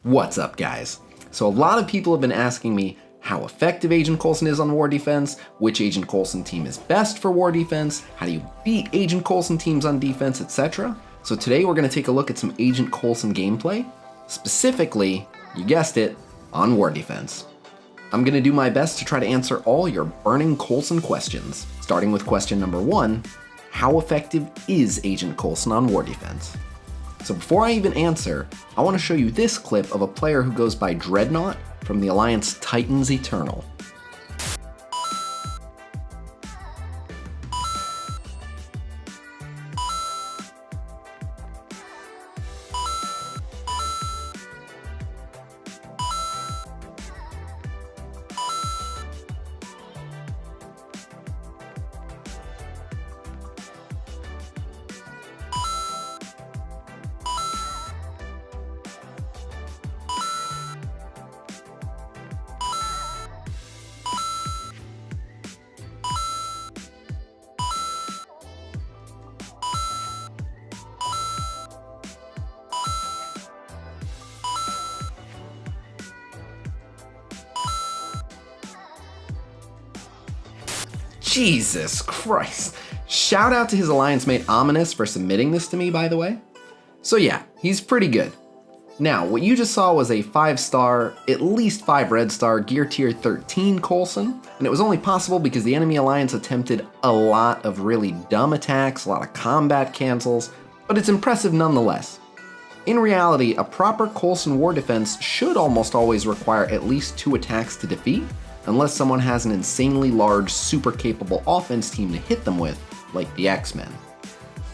What's up, guys? So a lot of people have been asking me how effective Agent Coulson is on War Defense, which Agent Coulson team is best for War Defense, how do you beat Agent Coulson teams on defense, etc. So today we're going to take a look at some Agent Coulson gameplay, specifically, you guessed it, on War Defense. I'm going to do my best to try to answer all your burning Coulson questions, starting with question number 1, how effective is Agent Coulson on War Defense? So before I even answer, I want to show you this clip of a player who goes by Dreadnought from the Alliance Titans Eternal. Jesus Christ. Shout out to his alliance mate Ominous for submitting this to me, by the way. So yeah, he's pretty good. Now, what you just saw was a 5-star, at least 5 red star, gear tier 13 Coulson, and it was only possible because the enemy alliance attempted a lot of really dumb attacks, a lot of combat cancels, but it's impressive nonetheless. In reality, a proper Coulson War Defense should almost always require at least 2 attacks to defeat, unless someone has an insanely large, super capable offense team to hit them with, like the X-Men.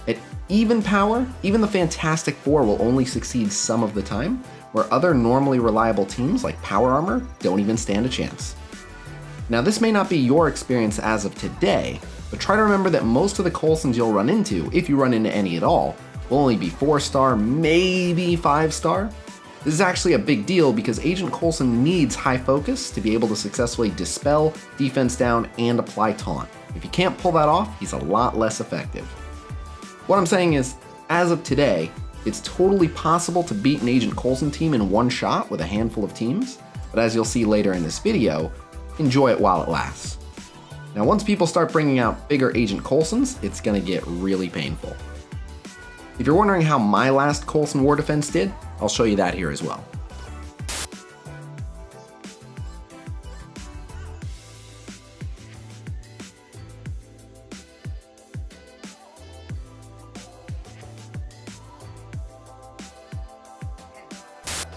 At even power, even the Fantastic Four will only succeed some of the time, where other normally reliable teams like Power Armor don't even stand a chance. Now this may not be your experience as of today, but try to remember that most of the Coulsons you'll run into, if you run into any at all, will only be 4-star, maybe 5-star. This is actually a big deal because Agent Coulson needs high focus to be able to successfully dispel, defense down, and apply taunt. If you can't pull that off, he's a lot less effective. What I'm saying is, as of today, it's totally possible to beat an Agent Coulson team in one shot with a handful of teams, but as you'll see later in this video, enjoy it while it lasts. Now once people start bringing out bigger Agent Coulsons, it's gonna get really painful. If you're wondering how my last Coulson War Defense did, I'll show you that here as well.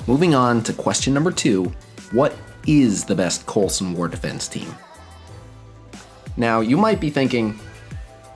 Moving on to question number 2, what is the best Coulson War Defense team? Now you might be thinking,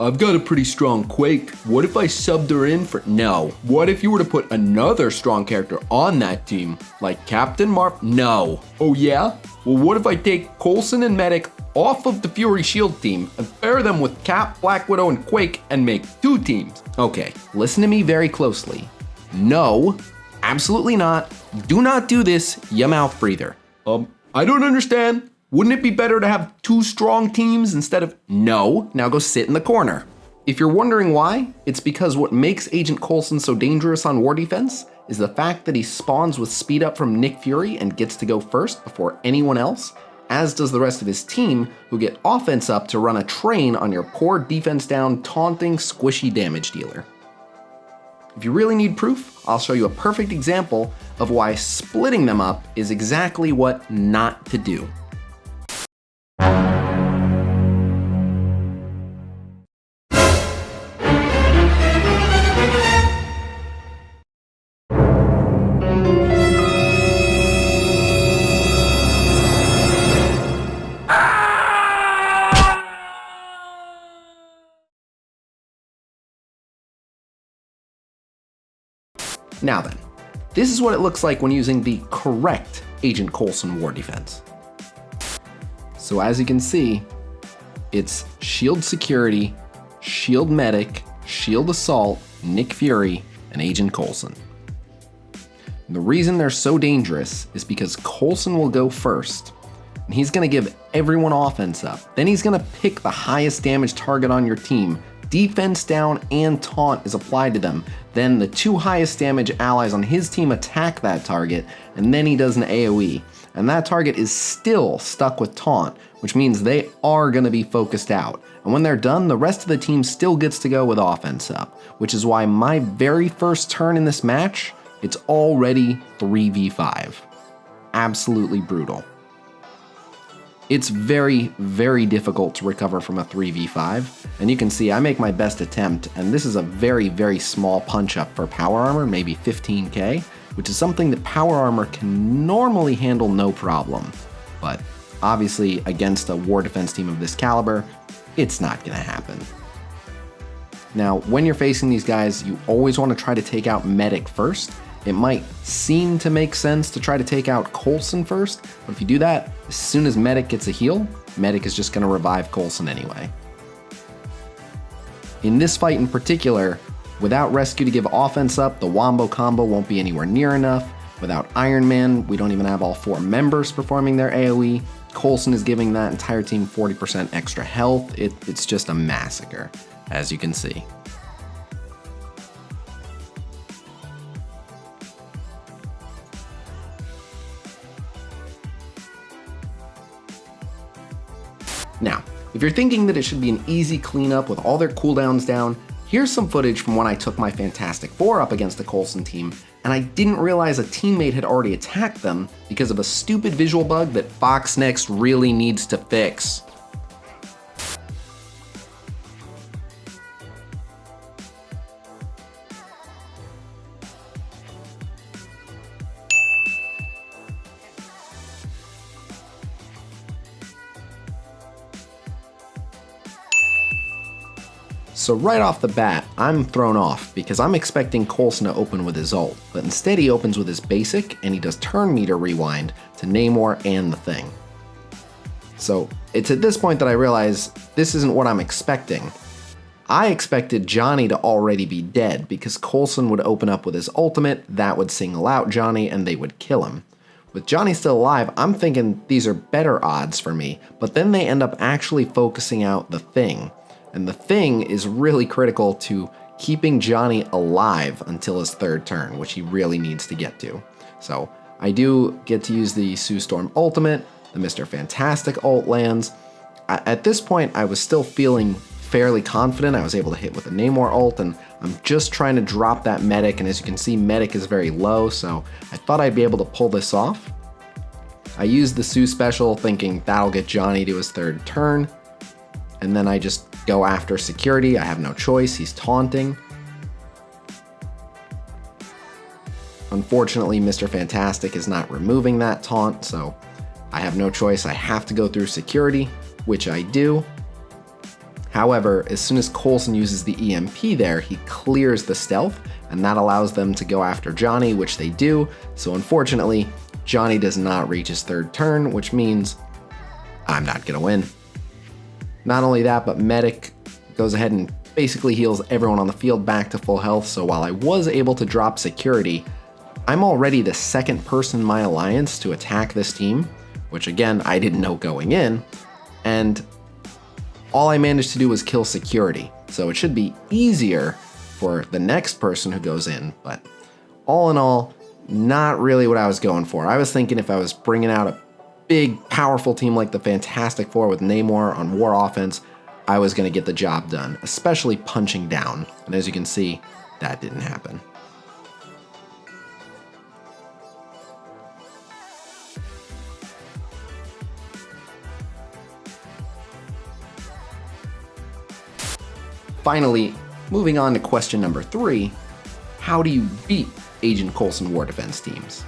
I've got a pretty strong Quake, what if I subbed her in for— No. What if you were to put another strong character on that team, like Captain Marv— No. Oh yeah? Well, what if I take Coulson and Medic off of the Fury Shield team and pair them with Cap, Black Widow, and Quake and make 2 teams? Okay, listen to me very closely. No, absolutely not. Do not do this, you mouth breather. I don't understand. Wouldn't it be better to have 2 strong teams instead of— No, now go sit in the corner. If you're wondering why, it's because what makes Agent Coulson so dangerous on War Defense is the fact that he spawns with speed up from Nick Fury and gets to go first before anyone else, as does the rest of his team, who get offense up to run a train on your poor defense down, taunting, squishy damage dealer. If you really need proof, I'll show you a perfect example of why splitting them up is exactly what not to do. Now then, this is what it looks like when using the correct Agent Coulson War Defense. So as you can see, it's Shield Security, Shield Medic, Shield Assault, Nick Fury, and Agent Coulson. And the reason they're so dangerous is because Coulson will go first, and he's gonna give everyone offense up. Then he's gonna pick the highest damage target on your team, defense down and taunt is applied to them. Then the 2 highest damage allies on his team attack that target, and then he does an AoE. And that target is still stuck with taunt, which means they are going to be focused out. And when they're done, the rest of the team still gets to go with offense up, which is why my very first turn in this match, it's already 3v5. Absolutely brutal. It's very, very difficult to recover from a 3v5, and you can see I make my best attempt, and this is a very, very small punch up for power armor, maybe 15k, which is something that power armor can normally handle no problem. But obviously against a war defense team of this caliber, it's not gonna happen. Now, when you're facing these guys, you always want to try to take out Medic first. It might seem to make sense to try to take out Coulson first, but if you do that, as soon as Medic gets a heal, Medic is just going to revive Coulson anyway. In this fight in particular, without Rescue to give offense up, the Wombo combo won't be anywhere near enough. Without Iron Man, we don't even have all 4 members performing their AoE. Coulson is giving that entire team 40% extra health. It's just a massacre, as you can see. Now, if you're thinking that it should be an easy cleanup with all their cooldowns down, here's some footage from when I took my Fantastic Four up against the Coulson team, and I didn't realize a teammate had already attacked them because of a stupid visual bug that Foxnext really needs to fix. So right off the bat, I'm thrown off because I'm expecting Coulson to open with his ult, but instead he opens with his basic and he does turn meter rewind to Namor and the Thing. So it's at this point that I realize this isn't what I'm expecting. I expected Johnny to already be dead because Coulson would open up with his ultimate, that would single out Johnny and they would kill him. With Johnny still alive, I'm thinking these are better odds for me, but then they end up actually focusing out the Thing. And the Thing is really critical to keeping Johnny alive until his 3rd turn, which he really needs to get to. So I do get to use the Sue Storm ultimate, the Mr. Fantastic ult lands. At this point, I was still feeling fairly confident. I was able to hit with the Namor ult, and I'm just trying to drop that Medic, and as you can see, Medic is very low, so I thought I'd be able to pull this off. I used the Sue special thinking that'll get Johnny to his 3rd turn, and then I just go after security. I have no choice, he's taunting. Unfortunately, Mr. Fantastic is not removing that taunt, so I have no choice. I have to go through security, which I do. However, as soon as Coulson uses the EMP there, he clears the stealth, and that allows them to go after Johnny, which they do. So unfortunately, Johnny does not reach his 3rd turn, which means I'm not gonna win. Not only that, but Medic goes ahead and basically heals everyone on the field back to full health, so while I was able to drop security, I'm already the 2nd person in my alliance to attack this team, which again, I didn't know going in, and all I managed to do was kill security, so it should be easier for the next person who goes in, but all in all, not really what I was going for. I was thinking if I was bringing out a big, powerful team like the Fantastic Four with Namor on war offense, I was going to get the job done, especially punching down. And as you can see, that didn't happen. Finally, moving on to question number 3, how do you beat Agent Coulson War Defense Teams?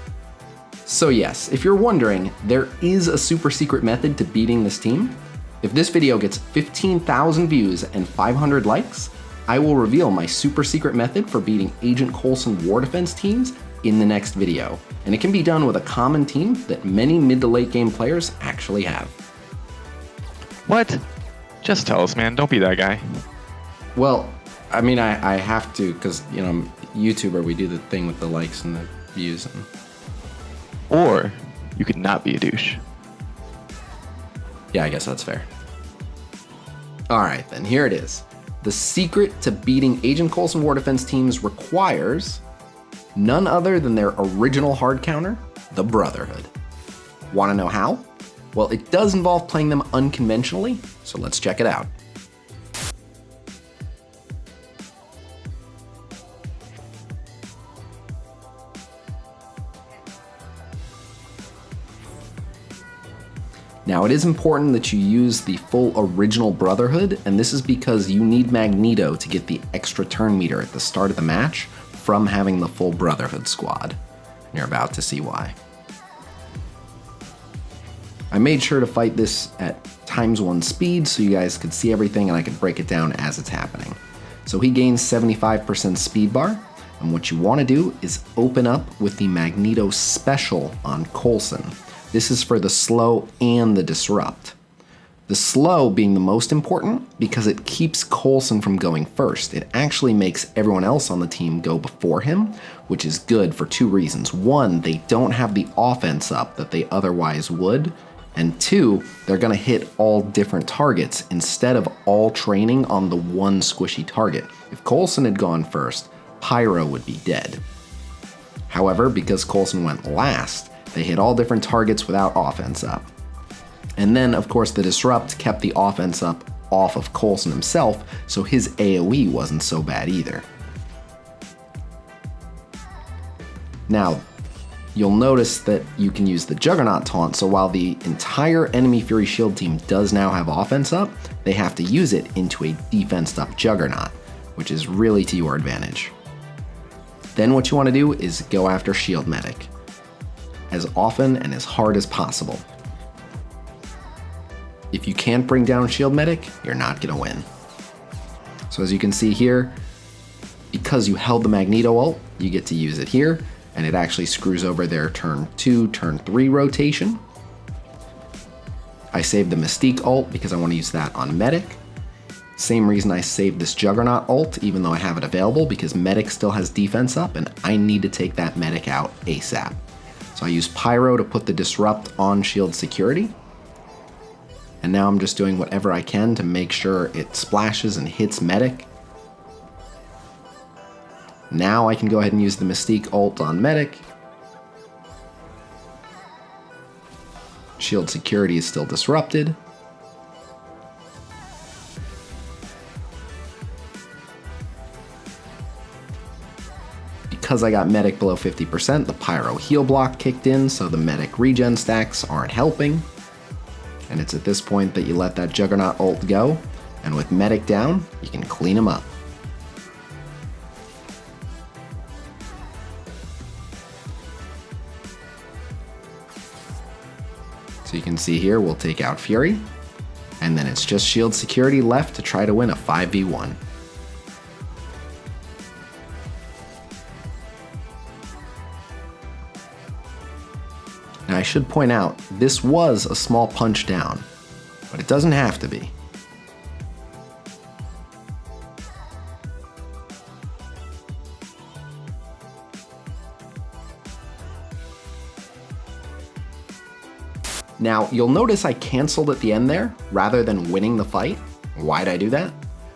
So yes, if you're wondering, there is a super secret method to beating this team. If this video gets 15,000 views and 500 likes, I will reveal my super secret method for beating Agent Coulson War Defense Teams in the next video. And it can be done with a common team that many mid to late game players actually have. What? Just tell us, man. Don't be that guy. Well, I mean, I have to, because, you know, I'm a YouTuber, we do the thing with the likes and the views. Or you could not be a douche. Yeah, I guess that's fair. All right, then here it is. The secret to beating Agent Coulson War Defense Teams requires none other than their original hard counter, the Brotherhood. Want to know how? Well, it does involve playing them unconventionally, so let's check it out. Now, it is important that you use the full original Brotherhood, and this is because you need Magneto to get the extra turn meter at the start of the match from having the full Brotherhood squad. And you're about to see why. I made sure to fight this at ×1 speed so you guys could see everything and I could break it down as it's happening. So he gains 75% speed bar, and what you want to do is open up with the Magneto special on Coulson. This is for the slow and the disrupt. The slow being the most important because it keeps Coulson from going first. It actually makes everyone else on the team go before him, which is good for 2 reasons. 1, they don't have the offense up that they otherwise would. And 2, they're gonna hit all different targets instead of all training on the one squishy target. If Coulson had gone first, Pyro would be dead. However, because Coulson went last, they hit all different targets without offense up. And then, of course, the Disrupt kept the offense up off of Coulson himself, so his AoE wasn't so bad either. Now, you'll notice that you can use the Juggernaut taunt, so while the entire enemy Fury Shield team does now have offense up, they have to use it into a defensed up Juggernaut, which is really to your advantage. Then what you want to do is go after Shield Medic as often and as hard as possible. If you can't bring down Shield Medic, you're not gonna win. So as you can see here, because you held the Magneto ult, you get to use it here, and it actually screws over their turn 2, turn 3 rotation. I saved the Mystique ult because I want to use that on Medic. Same reason I saved this Juggernaut ult, even though I have it available, because Medic still has defense up, and I need to take that Medic out ASAP. So I use Pyro to put the Disrupt on shield security. And now I'm just doing whatever I can to make sure it splashes and hits Medic. Now I can go ahead and use the Mystique ult on Medic. Shield security is still disrupted. Because I got Medic below 50%, the Pyro heal block kicked in, so the Medic regen stacks aren't helping. And it's at this point that you let that Juggernaut ult go, and with Medic down, you can clean him up. So you can see here, we'll take out Fury, and then it's just shield security left to try to win a 5v1. Now I should point out, this was a small punch down, but it doesn't have to be. Now, you'll notice I canceled at the end there, rather than winning the fight. Why'd I do that?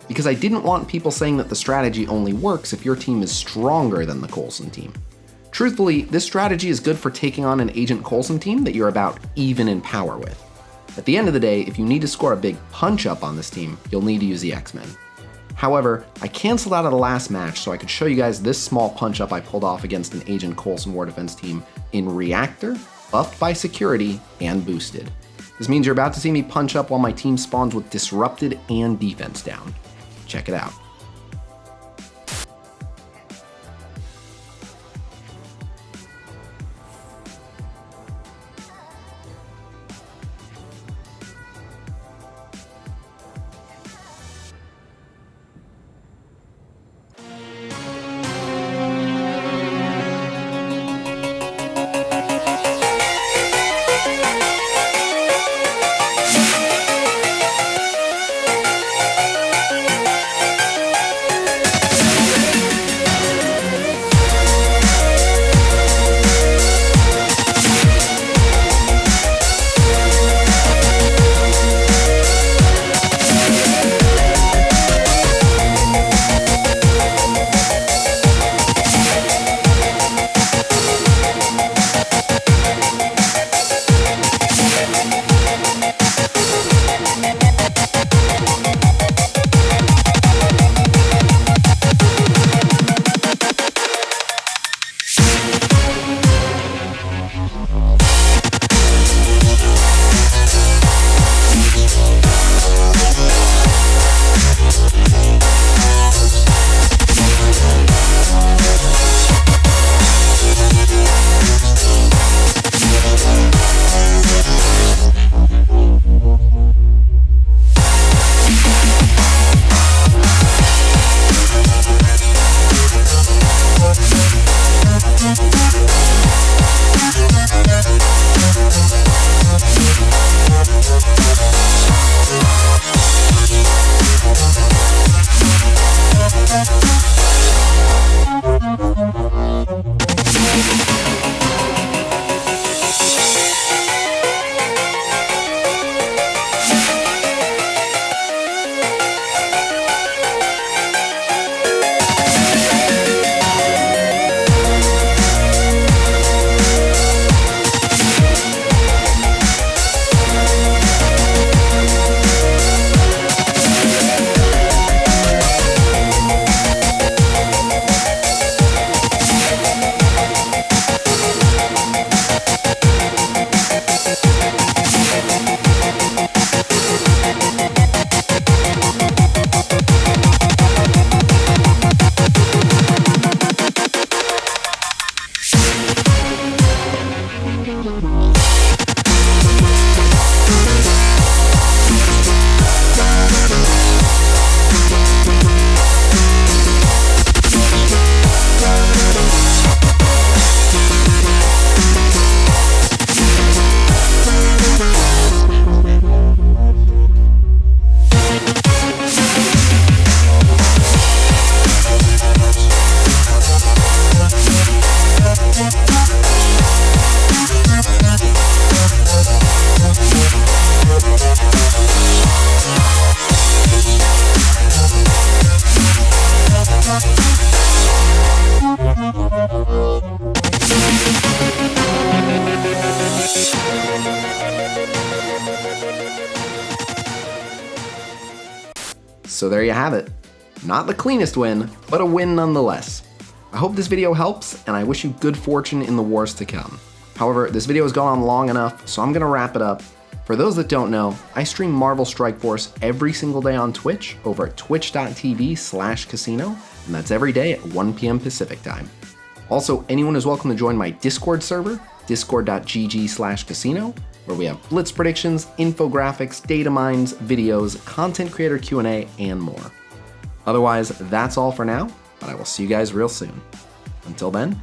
Because I didn't want people saying that the strategy only works if your team is stronger than the Coulson team. Truthfully, this strategy is good for taking on an Agent Coulson team that you're about even in power with. At the end of the day, if you need to score a big punch up on this team, you'll need to use the X-Men. However, I canceled out of the last match so I could show you guys this small punch up I pulled off against an Agent Coulson War Defense team in Reactor, buffed by security, and boosted. This means you're about to see me punch up while my team spawns with disrupted and defense down. Check it out. So there you have it. Not the cleanest win, but a win nonetheless. I hope this video helps, and I wish you good fortune in the wars to come. However, this video has gone on long enough, so I'm gonna wrap it up. For those that don't know, I stream Marvel Strike Force every single day on Twitch over at twitch.tv/Khasino, and that's every day at 1 p.m. Pacific time. Also, anyone is welcome to join my Discord server, discord.gg/Khasino, where we have blitz predictions, infographics, data mines, videos, content creator Q&A, and more. Otherwise, that's all for now, but I will see you guys real soon. Until then,